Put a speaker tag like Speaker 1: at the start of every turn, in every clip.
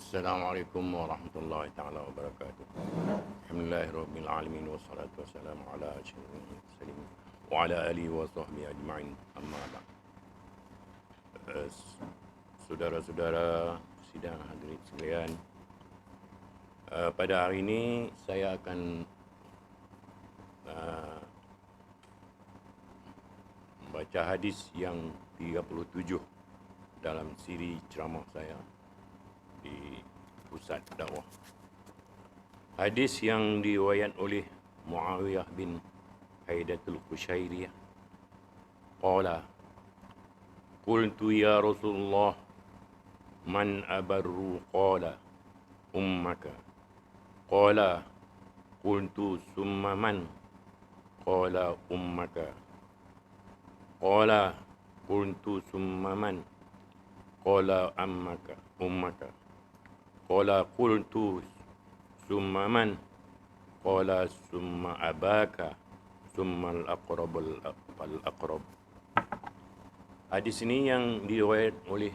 Speaker 1: Assalamualaikum warahmatullahi taala wabarakatuh. Alhamdulillahirabbil alamin wassalatu wassalamu ala asyrofil mursalin wa ala alihi wa sahbihi ajma'in. Amma ba'd. Eh, Saudara-saudara sidang hadirin sekalian, pada hari ini saya akan membaca hadis yang 37 dalam siri ceramah saya di pusat dakwah. Hadis yang diriwayat oleh Muawiyah bin Haidatul Qushairiyah. Qala qultu ya Rasulullah man abarru qala ummaka. Qala qultu summa man. Qala ummaka. Qala qultu summa man. Qala ummaka. Qala qultu summa man. Qala summa abaka. Summa al-aqrab. Hadis ini yang diriwayat oleh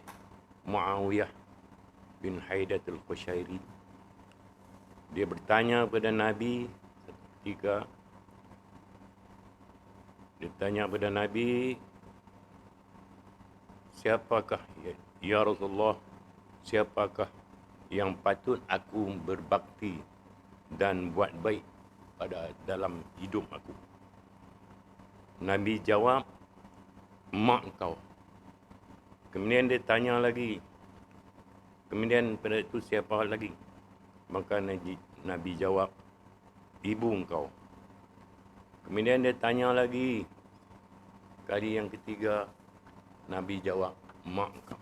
Speaker 1: Muawiyah bin Haidat al-Qushairi. Dia bertanya kepada Nabi ketika siapakah ya Rasulullah, siapakah yang patut aku berbakti dan buat baik pada dalam hidup aku? Nabi jawab, mak kau. Kemudian dia tanya lagi, kemudian pada itu siapa lagi? Maka Nabi jawab, ibu engkau. Kemudian dia tanya lagi, kali yang ketiga Nabi jawab, mak kau.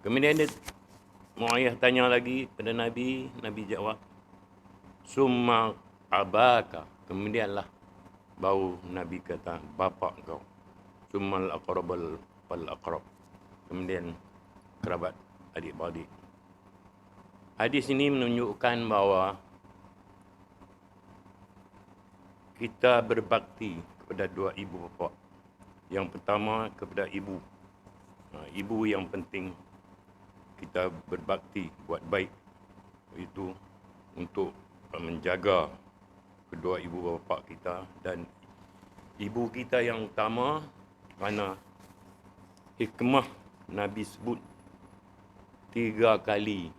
Speaker 1: Kemudian Muawiyah tanya lagi pada Nabi jawab, summa abaka. Kemudianlah baru Nabi kata, bapa kau. Summa al-aqrab. Kemudian kerabat adik-beradik. Hadis ini menunjukkan bahawa kita berbakti kepada dua ibu bapa. Yang pertama kepada ibu. Ibu yang penting kita berbakti, buat baik. Itu untuk menjaga kedua ibu bapa kita, dan ibu kita yang utama kerana hikmah Nabi sebut 3 kali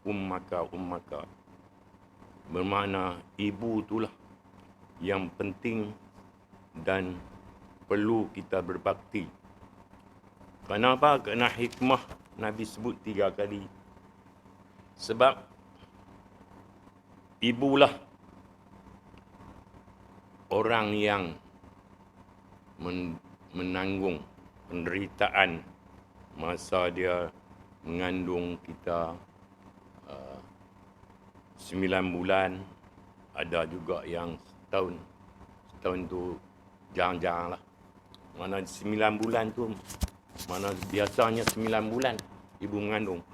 Speaker 1: ummaka. Bermakna ibu itulah yang penting dan perlu kita berbakti. Kenapa? Kerana hikmah Nabi sebut 3 kali. Sebab ibulah orang yang menanggung penderitaan masa dia mengandung kita 9 bulan. Ada juga yang setahun tu jarang-jarang lah. Mana 9 bulan tu, mana biasanya 9 bulan ibu mengandung.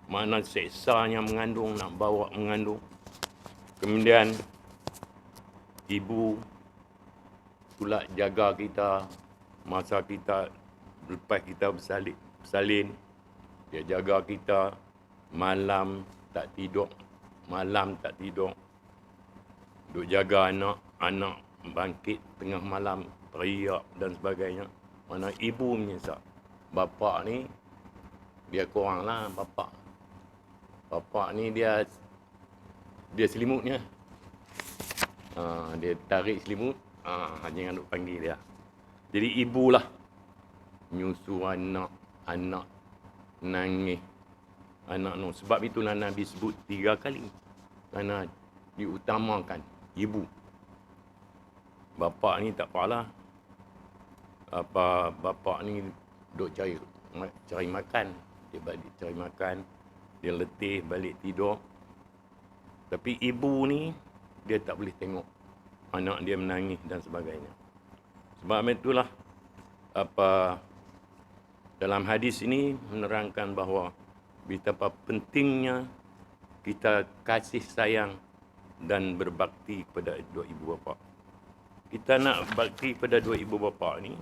Speaker 1: Mana seksanya mengandung, nak bawa mengandung. Kemudian ibu pula jaga kita masa kita lepas kita bersalin. Dia jaga kita malam tak tidur. Duk jaga anak bangkit tengah malam, teriak dan sebagainya. Mana ibu menyesal. Bapa ni dia kurang lah. Bapa ni dia selimutnya. Dia tarik selimut. Jangan duk panggil dia. Jadi ibulah nyusu anak nangis anak no. Sebab itulah Nabi sebut 3 kali. Kerana diutamakan ibu. Bapa ni tak apalah. Bapa ni duk cari makan. Dia balik cari makan. Dia letih balik tidur. Tapi ibu ni dia tak boleh tengok anak dia menangis dan sebagainya. Sebab itulah dalam hadis ini menerangkan bahawa betapa pentingnya kita kasih sayang dan berbakti kepada dua ibu bapa. Kita nak bakti kepada dua ibu bapa ni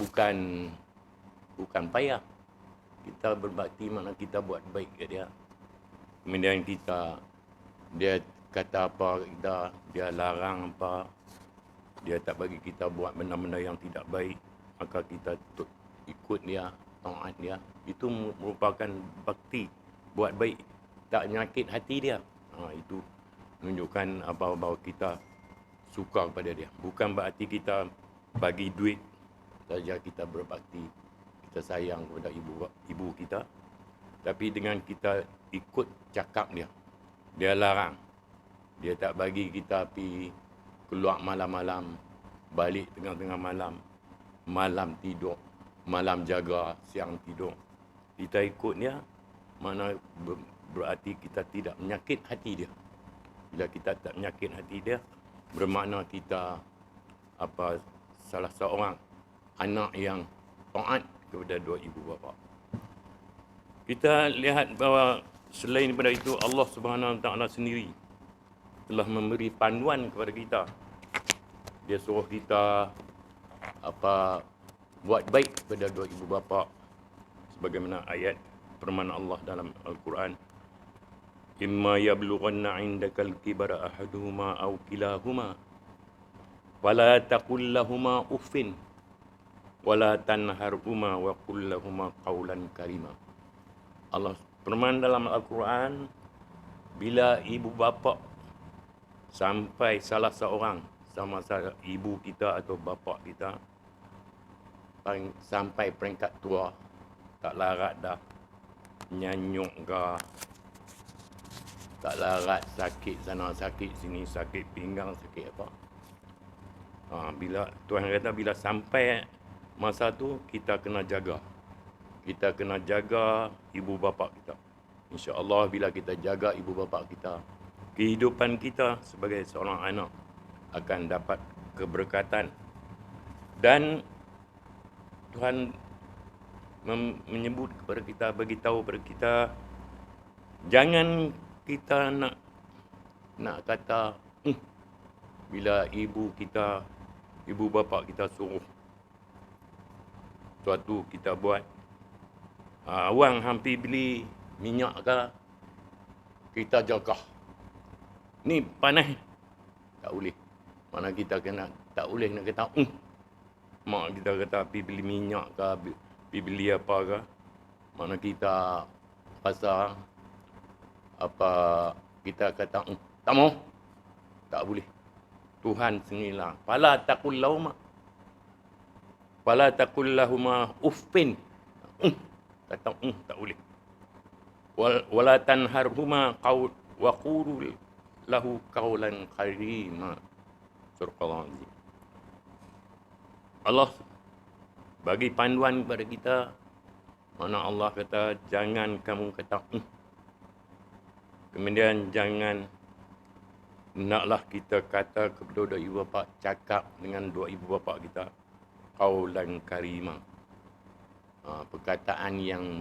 Speaker 1: bukan payah. Kita berbakti makna kita buat baik ke dia. Kemudian dia kata apa kita, dia larang apa, dia tak bagi kita buat benda-benda yang tidak baik, maka kita ikut dia, taat dia. Itu merupakan bakti, buat baik, tak menyakit hati dia. Itu menunjukkan bahawa kita suka kepada dia. Bukan berarti kita bagi duit saja kita berbakti, kita sayang kepada ibu kita. Tapi dengan kita ikut cakap dia, dia larang, dia tak bagi kita pergi keluar malam-malam, balik tengah-tengah malam, malam tidur, malam jaga, siang tidur. Kita ikut dia, mana berarti kita tidak menyakit hati dia. Bila kita tak menyakit hati dia, bermakna kita salah seorang anak yang taat kepada dua ibu bapa. Kita lihat bahawa selain daripada itu, Allah Subhanahu Wa Taala sendiri telah memberi panduan kepada kita. Dia suruh kita buat baik kepada dua ibu bapa, sebagaimana ayat firman Allah dalam Al-Quran, imma yablughanna 'indakal kibara ahaduhuma aw kilahuma wala taqul lahumā uffin wala tanharhuma wa qul lahumā qawlan karima. Allah firman dalam Al-Quran, bila ibu bapa sampai salah seorang, sama salah ibu kita atau bapa kita sampai peringkat tua, tak larat dah, nyanyuk ke, tak larat, sakit sana, sakit sini, sakit pinggang, sakit apa. Bila Tuhan kata, bila sampai masa tu, kita kena jaga. Kita kena jaga ibu bapa kita. InsyaAllah bila kita jaga ibu bapa kita, kehidupan kita sebagai seorang anak akan dapat keberkatan. Dan Tuhan menyebut kepada kita, beritahu kepada kita, jangan kita nak kata bila ibu bapa kita suruh suatu kita buat, wang hampir beli minyak ke, kita jaga. Ni panas, tak boleh. Mana kita kena, tak boleh nak kata, mak kita kata pergi beli minyak ke, pergi beli apa ke. Mana kita rasa kita kata, tak mau, tak boleh. Tuhan sendirilah. Fala taqul lahumā uffin. Kata tak boleh. Wala tanharhuma wa qul lahu qawlan karima. Surah Al-Azim. Allah bagi panduan kepada kita, mana Allah kata jangan kamu kata kemudian jangan naklah kita kata kepada dua ibu bapa, cakap dengan dua ibu bapa kita qawlan karima, perkataan yang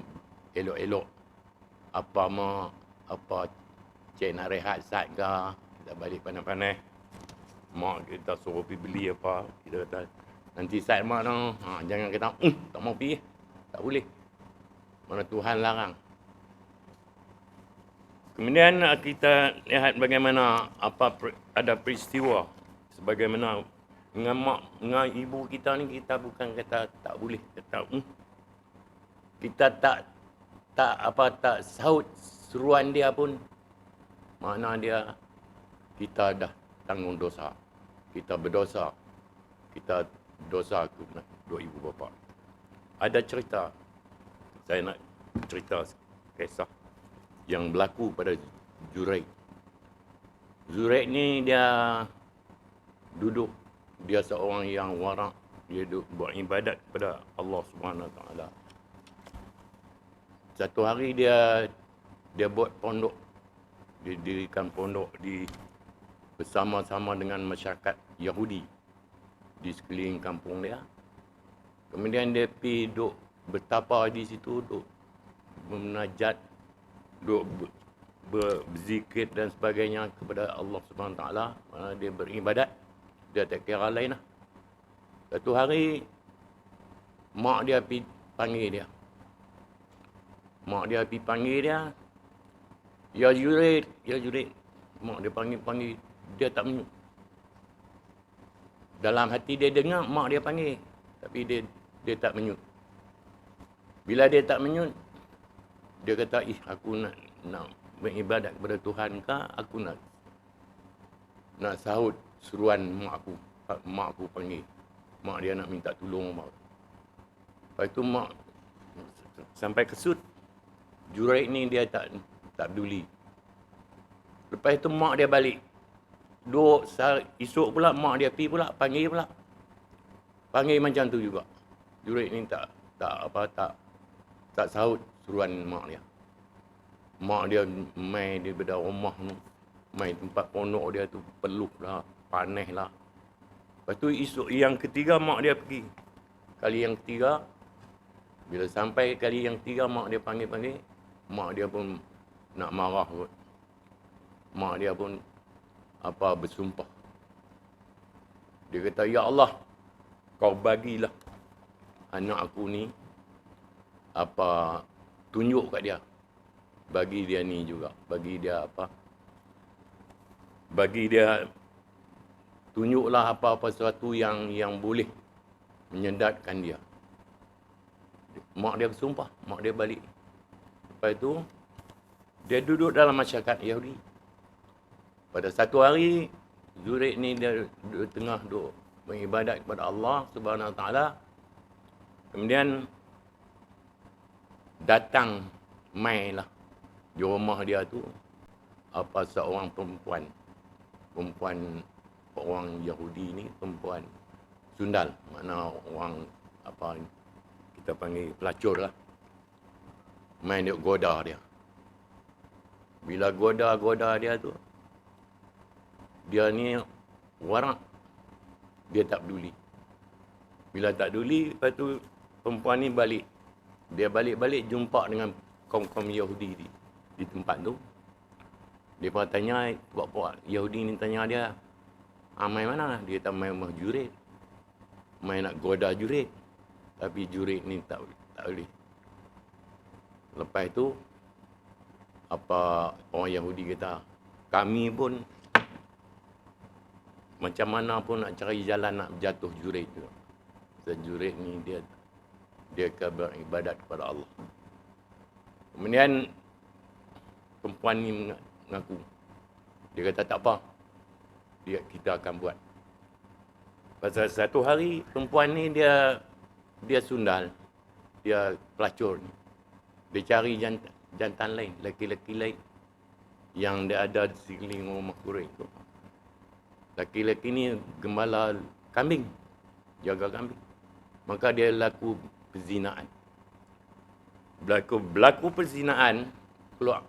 Speaker 1: elok-elok. Cik nak rehat sat ke, kita balik panas-panas, mak kita suruh pergi beli apa, kita kata nanti sat mak no, jangan kata tak mau pergi, tak boleh. Mana Tuhan larang. Kemudian kita lihat bagaimana ada peristiwa sebagaimana dengan mak, dengan ibu kita ni, kita bukan kata tak boleh, kata kita tak sahut seruan dia pun, makna dia kita dah tanggung dosa. Kita berdosa. Kita dosa kepada dua ibu bapa. Ada cerita, saya nak cerita kisah yang berlaku pada Zuraik. Zuraik ni dia duduk, dia seorang yang warak, dia duduk buat ibadat kepada Allah Subhanahu Wa Taala. Satu hari dia buat pondok, dia dirikan pondok bersama-sama dengan masyarakat Yahudi di sekeliling kampung dia. Kemudian dia pergi duduk bertapa di situ, duduk bermunajat, duduk berzikir dan sebagainya kepada Allah Subhanahu Wa Taala. Dia beribadat, dia tak kira lain lah. Satu hari mak dia pergi panggil dia. Mak dia pergi panggil dia. Ya Jurid, ya Jurid. Mak dia panggil, dia tak menyut. Dalam hati dia dengar mak dia panggil, tapi dia tak menyut. Bila dia tak menyut, dia kata, aku nak beribadat kepada Tuhan ke, aku nak sahut seruan mak aku. Mak aku panggil. Mak dia nak minta tolong mak. Lepas tu mak sampai kesut. Jurid ni dia tak peduli. Lepas tu mak dia balik. Duk esok pula mak dia pergi pula, panggil pula. Panggil macam tu juga. Jurid ni tak sahut seruan mak dia. Mak dia mai daripada rumah tu, mai tempat pondok dia tu, peluk lah, panas lah. Lepas tu esok yang ketiga mak dia pergi. Kali yang ketiga, bila sampai kali yang ketiga mak dia panggil, mak dia pun nak marah kot. Mak dia pun bersumpah. Dia kata, ya Allah, kau bagilah anak aku ni tunjuk kat dia. Bagi dia ni juga, bagi dia tunjuklah apa-apa sesuatu yang boleh menyedatkan dia. Mak dia bersumpah, mak dia balik. Lepas tu dia duduk dalam masyarakat Yahudi. Pada satu hari, Jurid ni dia tengah duduk beribadat kepada Allah Subhanahu Wa Taala. Kemudian datang mailah di rumah dia tu seorang perempuan orang Yahudi ni, perempuan sundal, makna orang kita panggil pelacur lah. Main dia goda dia. Bila goda dia tu, dia ni warak, dia tak peduli. Bila tak peduli, lepas tu perempuan ni balik. Dia balik jumpa dengan kaum-kaum Yahudi di tempat tu. Dia pun tanya, puak-puak Yahudi ni tanya dia, main mana? Dia kata main rumah Jurid. Main nak goda Jurid. Tapi Jurid ni tak boleh. Lepas tu, orang Yahudi kata, kami pun macam mana pun nak cari jalan nak jatuh Jurid tu. Sebab Jurid ni dia akan beribadat kepada Allah. Kemudian perempuan ni mengaku. Dia kata tak apa. Kita akan buat. Pasal satu hari perempuan ni dia sundal. Dia pelacur ni. Dia cari jantan lain, lelaki-lelaki lain yang dia ada di sekeliling rumah Jurid tu. Lelaki-lelaki ni gembala kambing, jaga kambing. Maka dia laku perzinaan. Berlaku perzinaan, keluar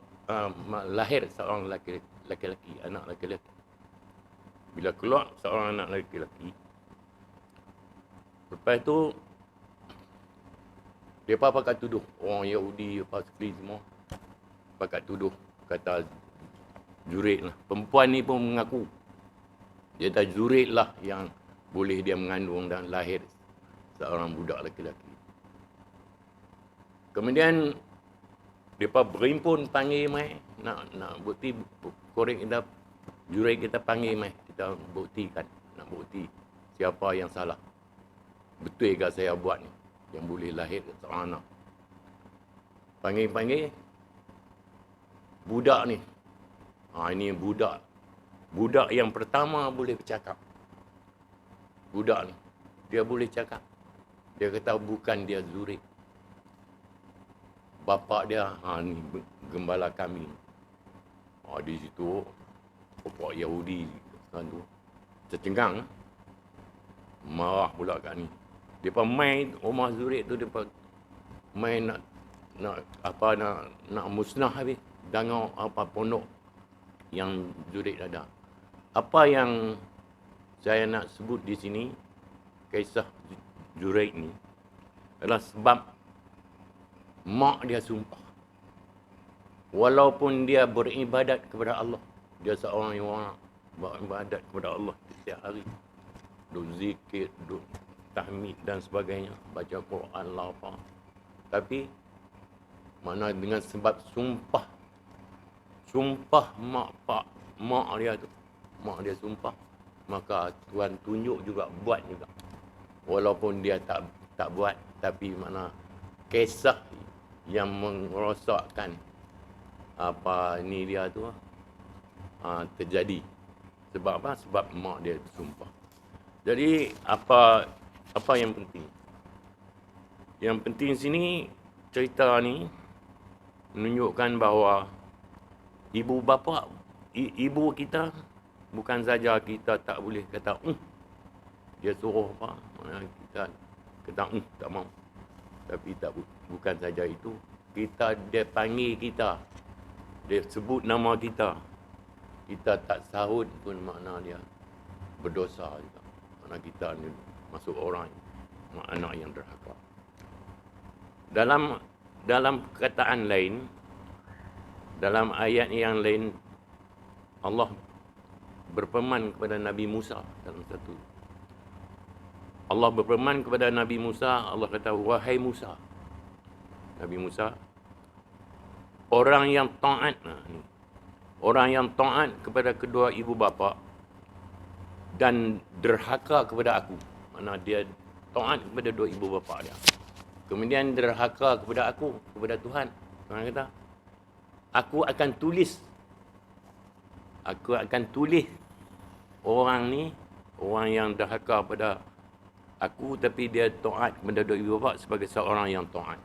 Speaker 1: lahir seorang lelaki-lelaki, anak lelaki-lelaki. Bila keluar seorang anak lelaki-lelaki, lepas tu dia pakat tuduh orang Yahudi sekali semua. Pakat tuduh, kata Jurid lah. Perempuan ni pun mengaku. Dia kata Jurid lah yang boleh dia mengandung dan lahir seorang budak lelaki-lelaki. Kemudian mereka berhimpun panggil mai nak bukti korek kita, Jurid kita panggil mai, kita buktikan, nak bukti siapa yang salah. Betul ke saya buat ni yang boleh lahir seorang anak. Panggil budak ni. Ini budak yang pertama boleh bercakap. Budak ni dia boleh cakap. Dia kata bukan dia Jurid. Bapa dia ni gembala kami. Di situ pokok Yahudi kan tu tercengang. Marah pula kat ni. Depa main rumah Jurid tu, depa main nak musnah habis dengan pondok yang Jurid ada. Apa yang saya nak sebut di sini, kisah Jurid ni adalah sebab mak dia sumpah. Walaupun dia beribadat kepada Allah, dia seorang yang beribadat kepada Allah setiap hari, duk zikir, duk tahmid dan sebagainya, baca Quran lah apa. Tapi Mana dengan sebab sumpah. Sumpah mak dia tu. Mak dia sumpah. Maka Tuhan tunjuk juga, buat juga. Walaupun dia tak buat, tapi mana kisah yang merosakkan apa ni dia tu terjadi. Sebab apa? Sebab mak dia sumpah. Jadi apa yang penting? Yang penting sini cerita ni menunjukkan bahawa ibu bapa, ibu kita bukan saja kita tak boleh kata dia suruh apa, mana kita kata tak mau. Tapi bukan saja itu, dia panggil kita, dia sebut nama kita, kita tak sahut pun makna dia berdosa juga. Makna kita ni masuk orang anak yang derhaka. Dalam perkataan lain, dalam ayat yang lain, Allah berfirman kepada Nabi Musa dalam satu. Allah berfirman kepada Nabi Musa, Allah kata, wahai Musa. Nabi Musa, orang yang taat, orang yang taat kepada kedua ibu bapa dan derhaka kepada aku. Mana dia taat kepada dua ibu bapa dia. Kemudian derhaka kepada aku, kepada Tuhan. Tuhan kata, aku akan tulis orang ni, orang yang derhaka pada aku tapi dia taat kepada dua ibu bapa sebagai seorang yang taat.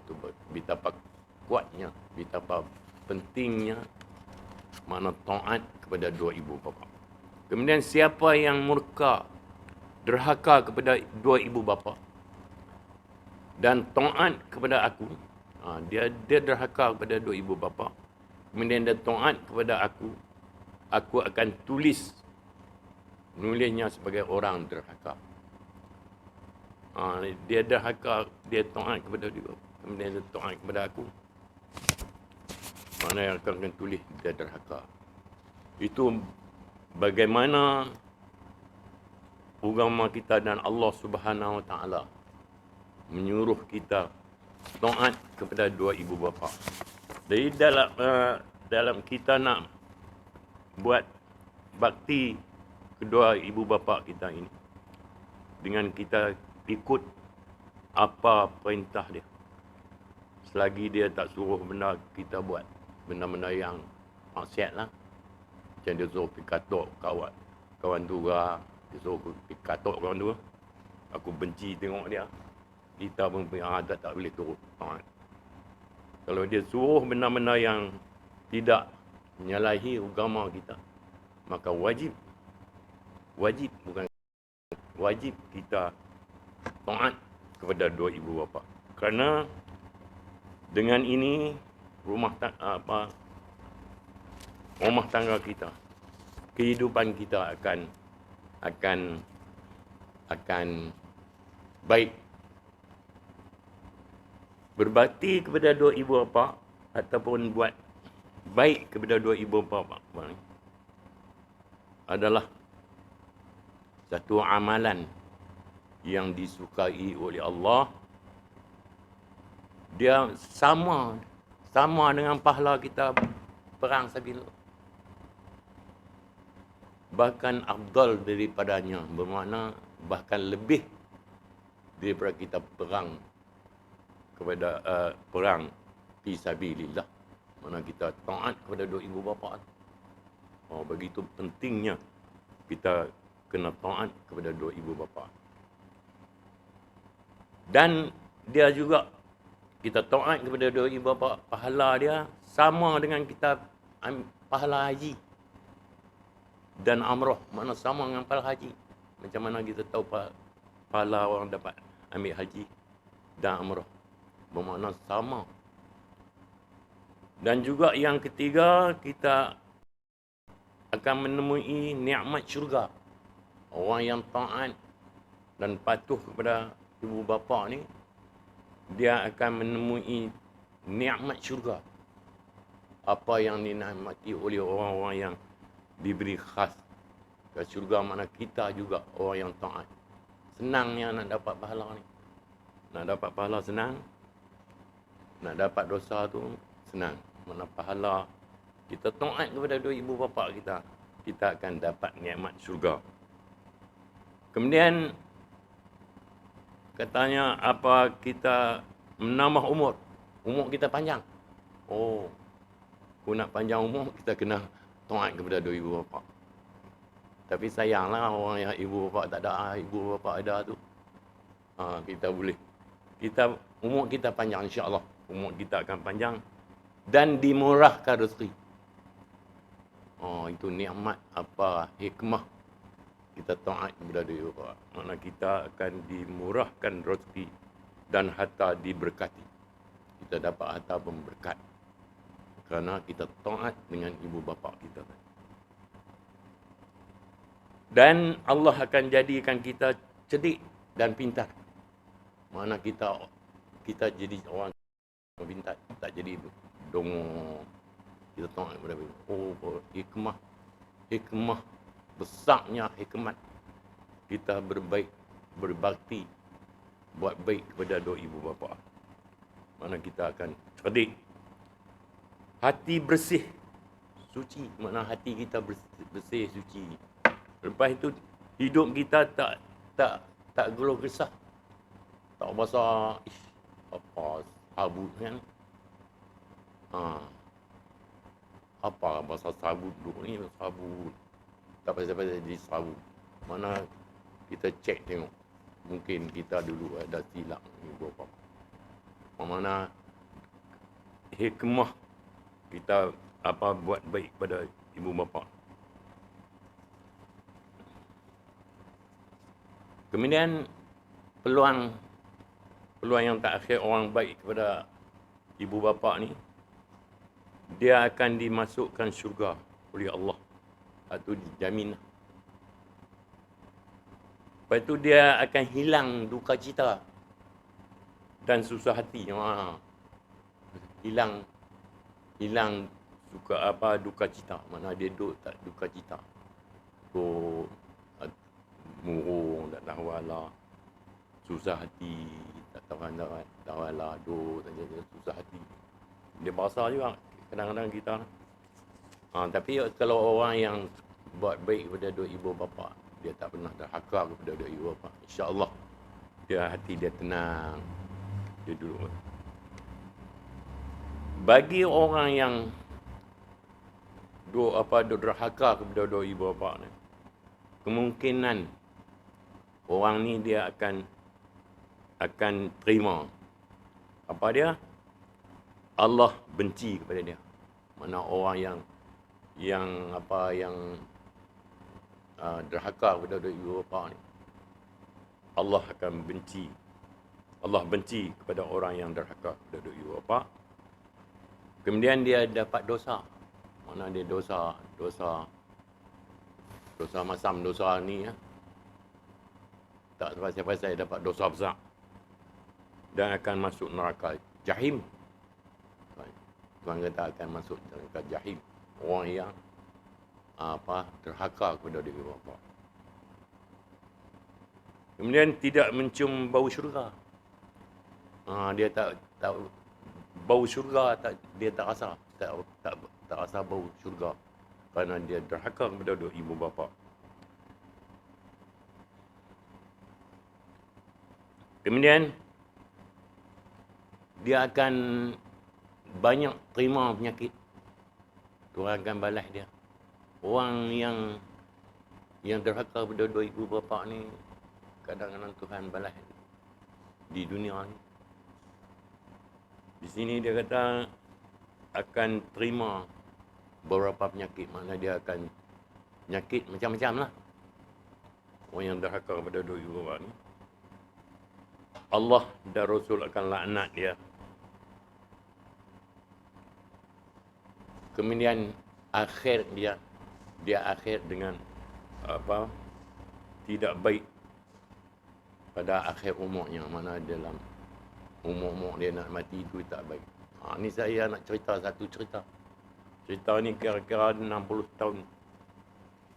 Speaker 1: Tu betapa kuatnya, betapa pentingnya makna taat kepada dua ibu bapa. Kemudian siapa yang murka, derhaka kepada dua ibu bapa dan taat kepada aku, dia derhaka kepada dua ibu bapa, kemudian dia taat kepada aku akan nulisnya sebagai orang derhaka. Dia derhaka, dia taat kepada dia, kemudian dia taat kepada aku, mana yang akan tulis dia derhaka. Itu bagaimana agama kita dan Allah Subhanahu Wa Taala menyuruh kita taat kepada dua ibu bapa. Jadi dalam kita nak buat bakti kedua ibu bapa kita ini, dengan kita ikut apa perintah dia. Selagi dia tak suruh benda kita buat, benda-benda yang maksiat lah. Macam dia suruh pergi katok kawan tu lah, dia suruh pergi katok kawan tu, aku benci tengok dia. Kita pun tak boleh turut taat. Kalau dia suruh benda-benda yang tidak menyalahi agama kita, maka wajib kita taat kepada dua ibu bapa. Kerana dengan ini rumah tangga kita, kehidupan kita akan baik. Berbakti kepada dua ibu bapa ataupun buat baik kepada dua ibu bapa adalah satu amalan yang disukai oleh Allah. Dia sama dengan pahala kita perang sabilillah. Bahkan afdal daripadanya, bermakna bahkan lebih daripada kita perang kepada perang fi sabilillah. Mana kita taat kepada dua ibu bapa. Begitu pentingnya kita kena taat kepada dua ibu bapa. Dan dia juga, kita taat kepada dua ibu bapa, pahala dia sama dengan kita pahala haji dan umrah. Mana sama dengan pahala haji. Macam mana kita tahu pahala orang dapat ambil haji dan umrah, bermakna sama. Dan juga yang ketiga, kita akan menemui nikmat syurga. Orang yang taat dan patuh kepada ibu bapa ni, dia akan menemui nikmat syurga. Apa yang dinikmati oleh orang-orang yang diberi khas ke syurga, mana kita juga orang yang taat. Senangnya nak dapat pahala ni. Nak dapat pahala senang. Nak dapat dosa tu senang. Mana pahala kita taat kepada dua ibu bapa kita, kita akan dapat nikmat syurga. Kemudian katanya apa, kita menambah umur. Umur kita panjang. Oh, aku nak panjang umur, kita kena taat kepada dua ibu bapa. Tapi sayanglah orang yang ibu bapa tak ada, ibu bapa ada tu. Kita boleh. Umur kita panjang, insya-Allah. Umur kita akan panjang dan dimurahkan rezeki. Itu nikmat apa, hikmah kita taat kepada dua ibu bapa. Makna kita akan dimurahkan rezeki dan harta diberkati. Kita dapat harta berkat kerana kita taat dengan ibu bapa kita. Dan Allah akan jadikan kita cerdik dan pintar. Mana kita jadi orang pintar, tak jadi dongeng. Kita taat kepada hikmah besarnya hikmat kita berbaik, berbakti, buat baik kepada dua ibu bapa. Mana kita akan cerdik, hati bersih, suci. Mana hati kita bersih, suci. Lepas itu hidup kita tak geluh kesah, tak rasa apa sabut kan. Apa bahasa sabut dulu ni, sabut. Tak pasal-pasal jadi sabut. Mana kita cek tengok. Mungkin kita dulu ada silap ni berapa. Mana hikmah kita buat baik pada ibu bapa. Kemudian peluang yang tak akhir orang baik kepada ibu bapa ni, dia akan dimasukkan syurga oleh Allah. Itu dijamin. Lepas itu dia akan hilang duka cita dan susah hati. Hilang duka cita. Mana dia duduk tak duka cita. Murung, tak tahu ala, susah hati, tak tahu ala, susah hati. Dia bahasa juga kadang-kadang kita. Tapi kalau orang yang buat baik kepada dua ibu bapa, dia tak pernah derhaka kepada dua ibu bapa, insya-Allah dia hati dia tenang. Dia duduk. Bagi orang yang derhaka kepada dua ibu bapa ni, kemungkinan orang ni dia akan terima apa dia? Allah benci kepada dia. Mana orang yang derhaka kepada dua ibu bapa ni, Allah akan benci. Allah benci kepada orang yang derhaka kepada dua ibu bapa. Kemudian dia dapat dosa. Mana dia dosa macam dosa ni ya. Tak pasal-pasal dapat dosa besar dan akan masuk neraka jahim. Tuhan kata akan masuk neraka jahim orang yang derhaka kepada dua ibu bapa. Kemudian tidak mencium bau syurga. Dia tak bau syurga, dia tak rasa, tak rasa bau syurga kerana dia derhaka kepada dua ibu bapa. Kemudian dia akan banyak terima penyakit. Tuhan akan balas dia. Orang yang derhaka kepada dua ibu bapa ni, kadang-kadang Tuhan balas di dunia ni. Di sini dia kata akan terima beberapa penyakit. Mana dia akan penyakit macam-macam lah. Orang yang derhaka kepada dua ibu bapa ni, Allah dan Rasul akan laknat dia. Kemudian akhir dia akhir dengan tidak baik pada akhir umurnya. Mana dalam umur dia nak mati itu tak baik. Ni saya nak cerita satu cerita. Cerita ni kira-kira 60 tahun,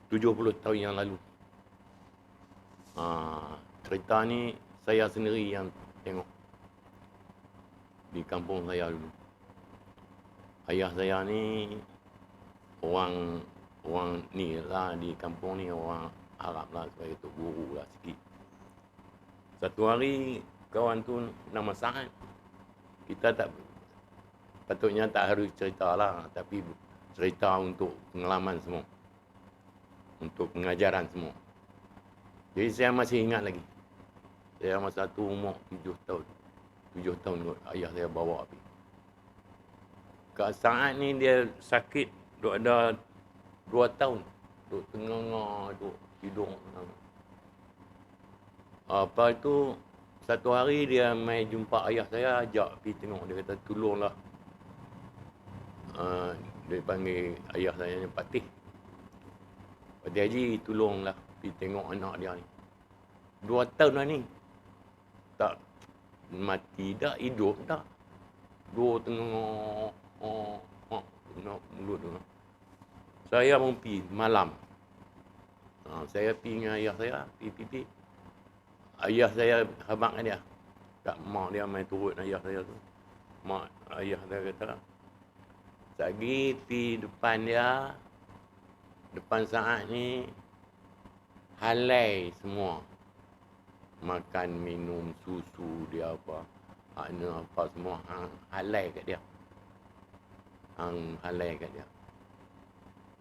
Speaker 1: 70 tahun yang lalu. Cerita ni saya sendiri yang tengok. di kampung saya dulu. Ayah saya ni orang ni lah di kampung ni, orang Arab lah, sebagai tok guru lah sikit. Satu hari kawan tu nama Sa'ad. Kita tak patutnya tak harus cerita lah, tapi cerita untuk pengalaman semua, untuk pengajaran semua. Jadi saya masih ingat lagi. Saya masa tu umur 7 tahun. 7 tahun kot, ayah saya bawa pergi. Kak Sa'ad ni dia sakit, duk ada 2 tahun. Duk tengah-tengah, duk tidur. Apa itu, satu hari dia mai jumpa ayah saya, ajak pergi tengok. Dia kata, tolonglah. Dia panggil ayah saya ni Patih. Patih Haji, tolonglah pergi tengok anak dia ni. 2 tahun dah ni. Tak mati dah, hidup dah. Dua tengah mulut tu. Saya pun pergi malam. Saya pergi dengan ayah saya, pergi. Ayah saya habaq dia. Kat mak dia main turut ayah saya tu. Mak ayah saya kata, lagi pergi depan dia, depan Sa'ad ni, halai semua. Makan, minum, susu dia apa, apa semua, halai kat dia. Halai kat dia.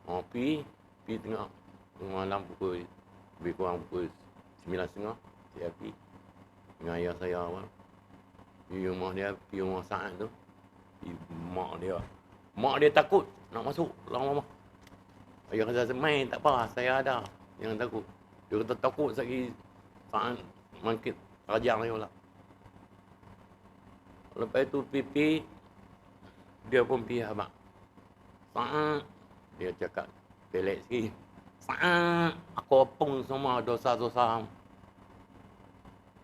Speaker 1: Pergi tengok malam lebih kurang pukul 9.30. Saya pergi dengan ayah saya pergi rumah Sa'ad tu. Mak dia takut nak masuk dalam rumah. Ayah kata, main tak apa, saya ada, jangan takut. Dia kata takut lagi Sa'ad mangkit rajang dia pula. Lepas tu pipi dia pun pergi habaq. Sa'ad, dia cakap pelik sikit, Sa'ad, aku apung semua dosa-dosa.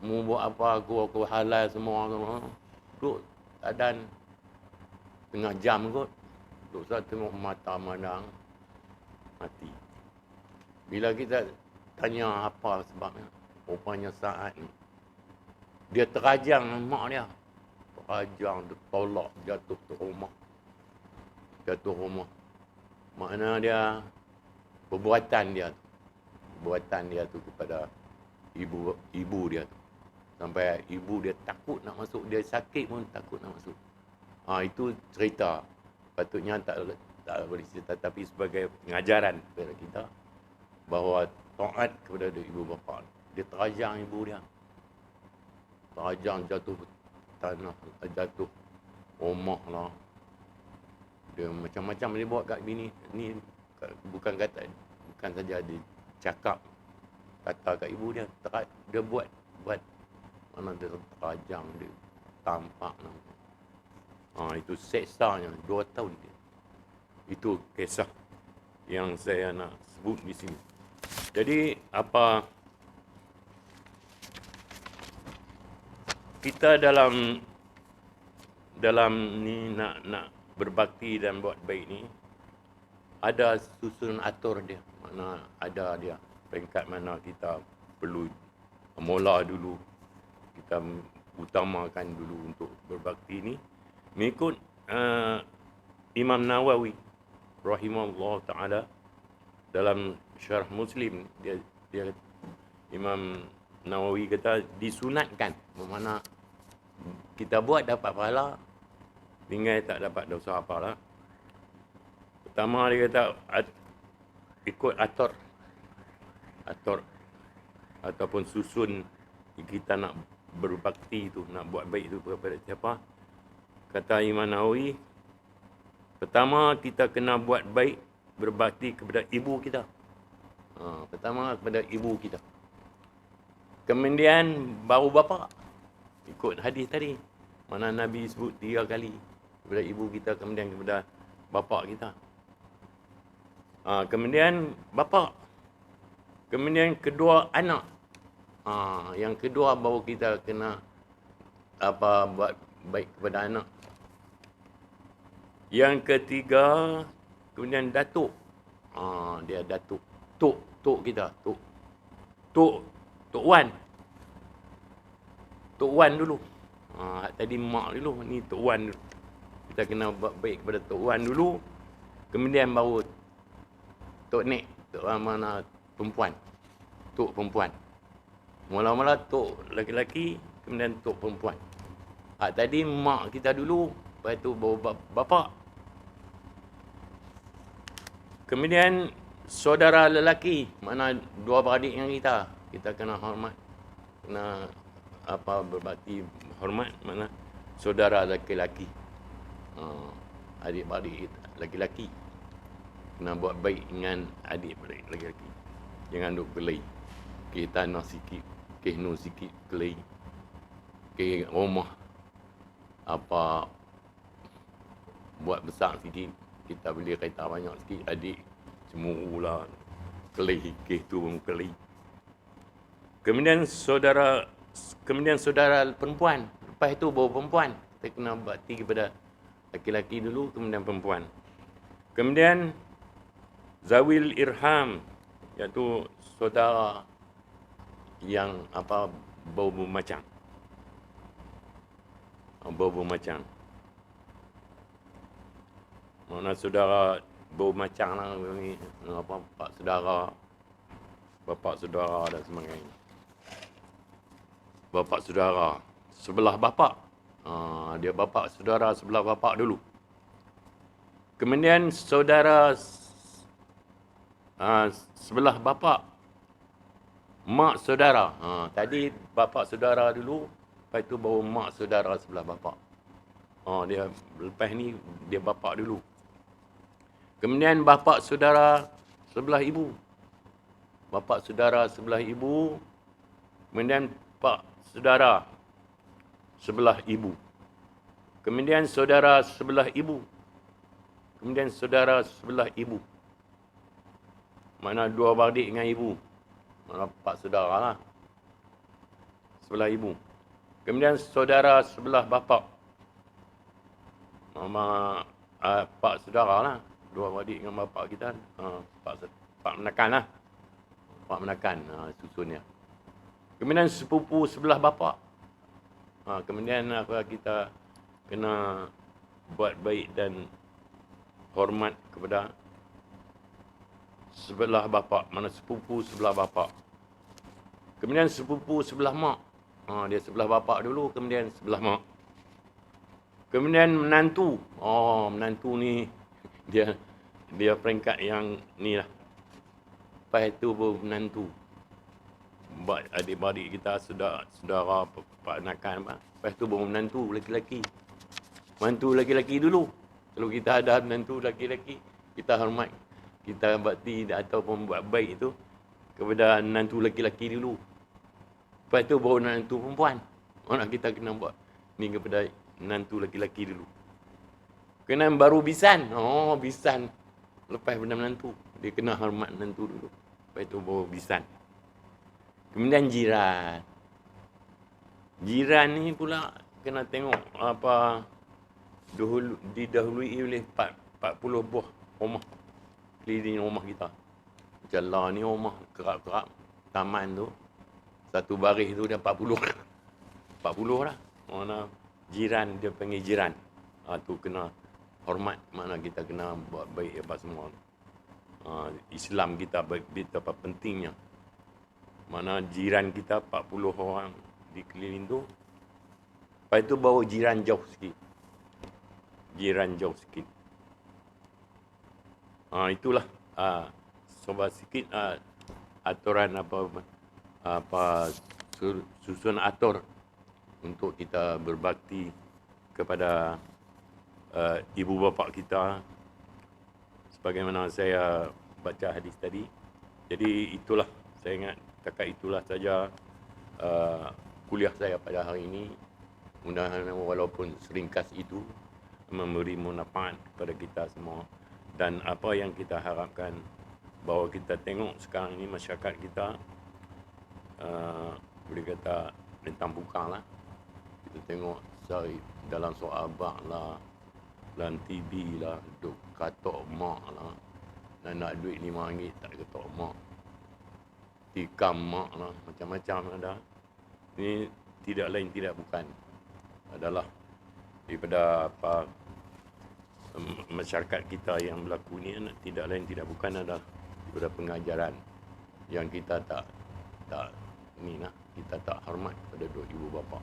Speaker 1: Mu buat apa aku halal semua. Duduk keadaan tengah jam kot. Duduk saya tengok mata mandang, mati. Bila kita tanya apa sebabnya, rupanya Sa'ad ni, dia terajang mak dia. Terajang, dia tolak, jatuh rumah. Makna dia, perbuatan dia tu kepada ibu dia tu. Sampai ibu dia takut nak masuk, dia sakit pun takut nak masuk. Itu cerita. Patutnya tak boleh cerita, tapi sebagai pengajaran kepada kita bahawa taat kepada ibu bapa. Dia terajang ibu dia. Terajang, jatuh tanah, jatuh rumah lah. Dia macam-macam dia buat kat bini ni. Bukan saja dia cakap kata kat ibu dia, dia buat mana dia terajang, dia tampak lah. Itu seksanya 2 tahun dia. Itu kisah yang saya nak sebut di sini. Jadi apa kita dalam ni nak berbakti dan buat baik ni, ada susunan atur dia. Mana ada dia peringkat mana kita perlu mula dulu, kita utamakan dulu untuk berbakti ni. Mengikut Imam Nawawi rahimahullah ta'ala dalam syarah Muslim, dia Imam Nawawi kata disunatkan, bermakna kita buat dapat pahala, tinggal tak dapat dosa apalah. Pertama dia kata ikut atur ataupun susun kita nak berbakti tu, nak buat baik tu kepada siapa. Kata Imam Nawawi, pertama kita kena buat baik, berbakti kepada ibu kita. Pertama kepada ibu kita. Kemudian baru bapa. Ikut hadis tadi, mana Nabi sebut 3 kali. Kepada ibu kita, kemudian kepada bapa kita. Kemudian bapa. Kemudian kedua anak. Yang kedua baru kita kena buat baik kepada anak. Yang ketiga, kemudian datuk. Dia datuk. Tok kita. Tok Wan. Tok Wan dulu. Tadi mak dulu, ni Tok Wan dulu. Kita kena buat baik kepada Tok Wan dulu. Kemudian baru Tok Nek, Tok mana perempuan. Tok perempuan. Mula-mula Tok lelaki, kemudian Tok perempuan. Tadi mak kita dulu, lepas tu baru bapa. Kemudian saudara lelaki, mana dua beradik dengan kita kena hormat, kena berbakti hormat, mana saudara lelaki. Adik-beradik lelaki kena buat baik dengan adik-beradik lelaki. Jangan duk kelai. Ke tanah sikit, ke nur sikit kelai. Ke rumah buat besar sikit, kita beli kereta banyak sikit, adik cemburulah, kelai, ke tu pun kelai. Kemudian saudara perempuan, lepas itu baru perempuan. Kita kena bakti kepada laki-laki dulu, kemudian perempuan. Kemudian zawil irham, iaitu saudara yang bau macam. Bau macam. Mana saudara bau macam lah ni, bapak saudara dan sebagainya. Bapak saudara sebelah bapak. Dia bapak saudara sebelah bapak dulu. Kemudian saudara sebelah bapak, mak saudara. Tadi bapak saudara dulu, lepas tu baru mak saudara sebelah bapak. Dia lepas ni dia bapak dulu. Kemudian bapak saudara sebelah ibu. Bapak saudara sebelah ibu. Kemudian pak saudara sebelah ibu. Kemudian saudara sebelah ibu. Kemudian saudara sebelah ibu. Mana dua beradik dengan ibu. Mana pak saudara lah. Sebelah ibu. Kemudian saudara sebelah bapa. Pak saudara lah. Dua beradik dengan bapa kita. Pak menekan lah. Pak menekan susunnya. Kemudian sepupu sebelah bapa. Kemudian kita kena buat baik dan hormat kepada sebelah bapa, mana sepupu sebelah bapa. Kemudian sepupu sebelah mak. Dia sebelah bapa dulu, kemudian sebelah mak. Kemudian menantu. Menantu ni dia peringkat yang ni lah. Lepas itu baru menantu. Adik-beradik kita, saudara, pak nakan apa. Lepas tu baru menantu lelaki-lelaki. Menantu lelaki-lelaki dulu. Kalau kita ada menantu lelaki-lelaki, kita hormat. Kita bakti ataupun buat baik itu kepada menantu lelaki-lelaki dulu. Lepas tu baru menantu perempuan. Kita kena buat ni kepada menantu lelaki-lelaki dulu. Kena baru bisan. Bisan. Lepas benda menantu. Dia kena hormat menantu dulu. Lepas tu baru bisan. Kemudian jiran. Jiran ni pula kena tengok didahului oleh 40 buah rumah keliling rumah kita. Jalan ni rumah kerap-kerap taman tu satu baris tu dah 40 lah. Mana jiran dia panggil jiran. Tu kena hormat, mana kita kena buat baik apa semua. Islam kita betapa pentingnya. Mana jiran kita 40 orang di keliling tu. Lepas itu baru jiran jauh sikit. Itulah sobat sikit aturan susun atur untuk kita berbakti kepada ibu bapa kita sebagaimana saya baca hadis tadi. Jadi itulah, saya ingat setakat itulah saja kuliah saya pada hari ini. Mudah-mudahan walaupun seringkas itu memberi manfaat kepada kita semua. Dan apa yang kita harapkan, bahawa kita tengok sekarang ini masyarakat kita boleh kata rentang bukan lah. Kita tengok dalam soal bak lah, dalam TV lah, duk katok mak lah. Dan nak duit RM5 tak katok mak. Tikam mak lah, macam-macam ada. Ini tidak lain tidak bukan adalah daripada apa masyarakat kita yang berlaku ni tidak lain tidak bukan adalah daripada pengajaran yang kita tak ni lah, kita tak hormat pada dua ibu bapa.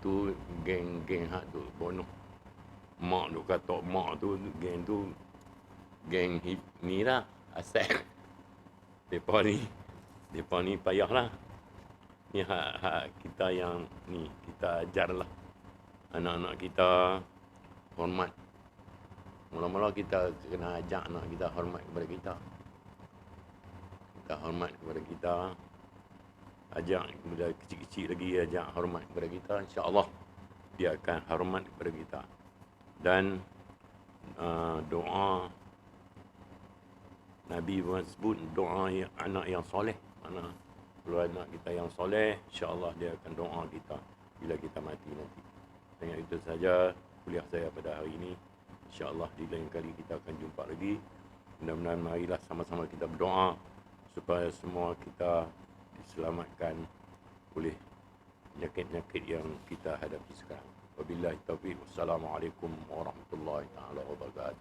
Speaker 1: Tu geng-geng hak tu bonoh. Mak tu kata mak tu geng tu geng ni lah asal. Depa ni payahlah. Ni hak kita yang ni kita ajarlah anak-anak kita hormat. Mula-mula kita kena ajak anak kita hormat kepada kita. Kita hormat kepada kita. Ajak bila kecil-kecil lagi ajak hormat kepada kita, insya-Allah dia akan hormat kepada kita. Dan doa Nabi sebut doa anak yang soleh. Mana kalau anak kita yang soleh, insya-Allah dia akan doa kita bila kita mati nanti. Dengan itu saja kuliah saya pada hari ini. InsyaAllah di lain kali kita akan jumpa lagi. Mudah-mudahan marilah sama-sama kita berdoa supaya semua kita diselamatkan oleh penyakit-penyakit yang kita hadapi sekarang. Wabillahi taufiq. Wassalamualaikum warahmatullahi taala wabarakatuh.